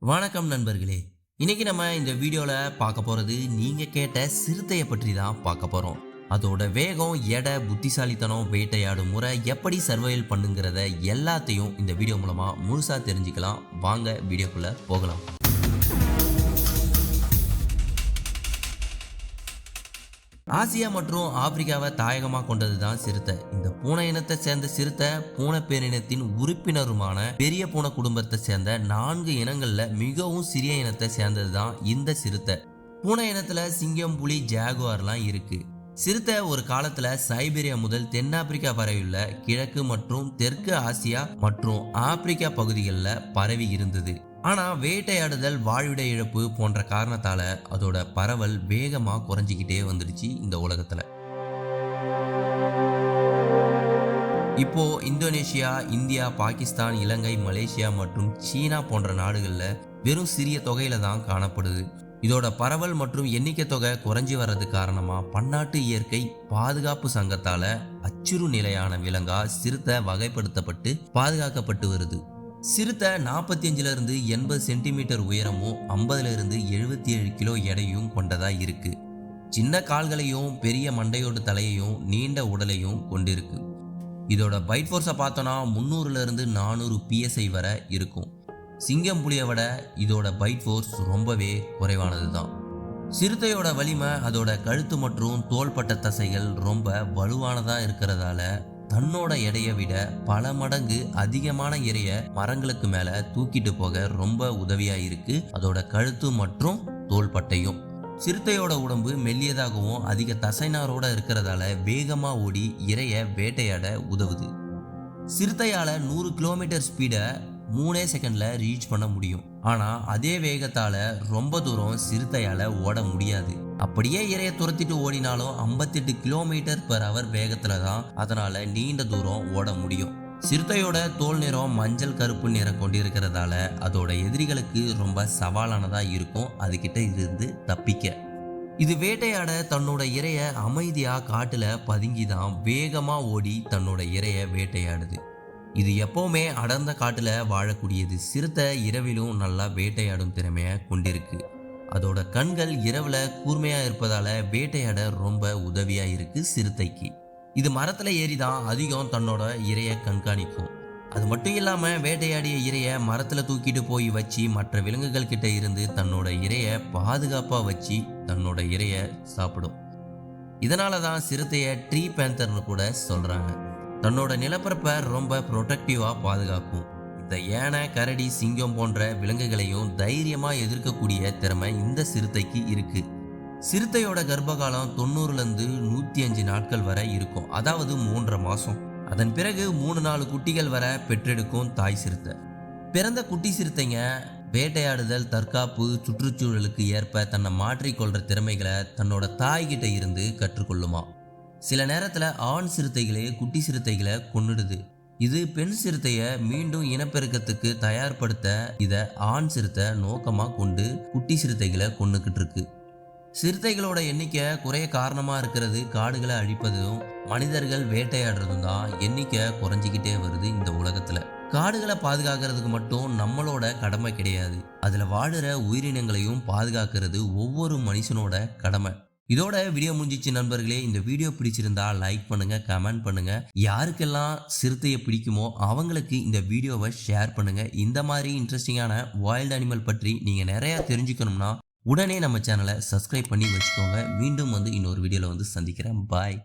வணக்கம் நண்பர்களே. இன்னைக்கு நம்ம இந்த வீடியோல பார்க்க போறது நீங்க கேட்ட சிறுத்தையை பற்றி தான் பார்க்க போறோம். அதோட வேகம், எடை, புத்திசாலித்தனம், வேட்டையாடும் முறை, எப்படி சர்வைவல் பண்ணுங்கிறத எல்லாத்தையும் இந்த வீடியோ மூலமா முழுசா தெரிஞ்சுக்கலாம். வாங்க வீடியோக்குள்ள போகலாம். ஆசியா மற்றும் ஆப்பிரிக்காவை தாயகமாக கொண்டது தான் சிறுத்தை. இந்த பூனை இனத்தை சேர்ந்த சிறுத்தை பூனை பேரினத்தின் உறுப்பினருமான பெரிய பூனை குடும்பத்தை சேர்ந்த 4 இனங்கள்ல மிகவும் சிறிய இனத்தை சேர்ந்தது தான் இந்த சிறுத்தை. பூனை இனத்துல சிங்கம், புலி, ஜாகுவார்லாம் இருக்கு. சிறுத்தை ஒரு காலத்துல சைபீரியா முதல் தென்னாப்பிரிக்கா வரையுள்ள கிழக்கு மற்றும் தெற்கு ஆசியா மற்றும் ஆப்பிரிக்கா பகுதிகளில் பரவி இருந்தது. ஆனா வேட்டையாடுதல், வாழ்விட இழப்பு போன்ற காரணத்தால அதோட பரவல் வேகமா குறைஞ்சிக்கிட்டே வந்துடுச்சு இந்த உலகத்துல. இப்போ இந்தோனேஷியா, இந்தியா, பாகிஸ்தான், இலங்கை, மலேசியா மற்றும் சீனா போன்ற நாடுகள்ல வெறும் சிறிய தொகையில தான் காணப்படுது. இதோட பரவல் மற்றும் எண்ணிக்கை தொகை குறைஞ்சி வர்றது காரணமா பன்னாட்டு இயற்கை பாதுகாப்பு சங்கத்தால அச்சுறு நிலையான விலங்கா சிறுத்தை வகைப்படுத்தப்பட்டு பாதுகாக்கப்பட்டு வருது. சிறுத்தை 45 இருந்து 80 சென்டிமீட்டர் உயரமும் 50 இருந்து 77 கிலோ எடையும் கொண்டதா இருக்கு. சின்ன கால்களையும் பெரிய மண்டையோட தலையையும் நீண்ட உடலையும் கொண்டிருக்கு. இதோட பைட் ஃபோர்ஸை பார்த்தோன்னா 300 இருந்து 400 PSI வரை இருக்கும். சிங்கம், புலியை விட இதோட பைட் ஃபோர்ஸ் ரொம்பவே குறைவானது தான். சிறுத்தையோட வலிமை, அதோட கழுத்து மற்றும் தோள்பட்ட தசைகள் ரொம்ப வலுவானதா இருக்கிறதால தன்னோட எடையை விட பல மடங்கு அதிகமான இறைய மரங்களுக்கு மேல தூக்கிட்டு போக ரொம்ப உதவியா இருக்கு அதோட கழுத்து மற்றும் தோள்பட்டையும். சிறுத்தையோட உடம்பு மெல்லியதாகவும் அதிக தசைநாரோட இருக்கிறதால வேகமா ஓடி இறைய வேட்டையாட உதவுது. சிறுத்தையால 100 கிலோமீட்டர் ஸ்பீடை 3 செகண்ட்ல ரீச் பண்ண முடியும். ஆனா அதே வேகத்தால ரொம்ப தூரம் சிறுத்தையால ஓட முடியாது. அப்படியே இறைய துரத்திட்டு ஓடினாலும் 58 km/h வேகத்துல தான் அதனால நீண்ட தூரம் ஓட முடியும். சிறுத்தையோட தோல் நிறம் மஞ்சள் கருப்பு நிறம் கொண்டிருக்கிறதால அதோட எதிரிகளுக்கு ரொம்ப சவாலானதா இருக்கும் அதுகிட்ட இருந்து தப்பிக்க. இது வேட்டையாட தன்னோட இறைய அமைதியா காட்டுல பதுங்கிதான் வேகமா ஓடி தன்னோட இறைய வேட்டையாடுது. இது எப்பவுமே அடர்ந்த காட்டுல வாழக்கூடியது. சிறுத்தை இரவிலும் நல்லா வேட்டையாடும் திறமைய கொண்டிருக்கு. அதோட கண்கள் இரவுல கூர்மையா இருப்பதால வேட்டையாட ரொம்ப உதவியா இருக்கு சிறுத்தைக்கு. இது மரத்துல ஏறிதான் அதிகம் தன்னோட இரைய கண்காணிக்கும். அது மட்டும் இல்லாம வேட்டையாடிய இரைய மரத்துல தூக்கிட்டு போய் வச்சு மற்ற விலங்குகள் கிட்ட இருந்து தன்னோட இரைய பாதுகாப்பா வச்சு தன்னோட இரைய சாப்பிடும். இதனாலதான் சிறுத்தைய ட்ரீ பேந்தர்னு கூட சொல்றாங்க. தன்னோட நிலப்பரப்பை ரொம்ப ப்ரொடெக்டிவா பாதுகாக்கும். இந்த யானை, கரடி, சிங்கம் போன்ற விலங்குகளையும் தைரியமா எதிர்க்கக்கூடிய திறமை இந்த சிறுத்தைக்கு இருக்கு. சிறுத்தையோட கர்ப்பகாலம் 90 இருந்து 105 நாட்கள் வரை இருக்கும், அதாவது 3.5 மாசம். அதன் பிறகு 3-4 குட்டிகள் வரை பெற்றெடுக்கும் தாய் சிறுத்தை. பிறந்த குட்டி சிறுத்தைங்க வேட்டையாடுதல், தற்காப்பு, சுற்றுச்சூழலுக்கு ஏற்ப தன்னை மாற்றிக்கொள்ற திறமைகளை தன்னோட தாய்கிட்ட இருந்து கற்றுக்கொள்ளுமா. சில நேரத்துல ஆண் சிறுத்தைகளே குட்டி சிறுத்தைகளை கொன்னுடுது. இது பெண் சிறுத்தைய மீண்டும் இனப்பெருக்கத்துக்கு தயார்படுத்த இத ஆண் சிறுத்தை நோக்கமா கொண்டு குட்டி சிறுத்தைகளை கொன்னுக்கிட்டு இருக்கு. சிறுத்தைகளோட எண்ணிக்கை குறைய காரணமா இருக்கிறது காடுகளை அழிப்பதும் மனிதர்கள் வேட்டையாடுறதும் தான். எண்ணிக்கை குறைஞ்சிக்கிட்டே வருது இந்த உலகத்துல. காடுகளை பாதுகாக்கிறதுக்கு மட்டும் நம்மளோட கடமை கிடையாது, அதுல வாழுற உயிரினங்களையும் பாதுகாக்கிறது ஒவ்வொரு மனுஷனோட கடமை. இதோட வீடியோ முடிஞ்சிச்சு நண்பர்களே. இந்த வீடியோ பிடிச்சிருந்தா லைக் பண்ணுங்க, கமெண்ட் பண்ணுங்க. யாருக்கெல்லாம் சிறுத்தையை பிடிக்குமோ அவங்களுக்கு இந்த வீடியோவை ஷேர் பண்ணுங்க. இந்த மாதிரி இன்ட்ரெஸ்டிங்கான வைல்ட் அனிமல் பற்றி நீங்க நிறைய தெரிஞ்சுக்கணும்னா உடனே நம்ம சேனலை சப்ஸ்கிரைப் பண்ணி வச்சுக்கோங்க. மீண்டும் இன்னொரு வீடியோல சந்திக்கிறேன். பாய்.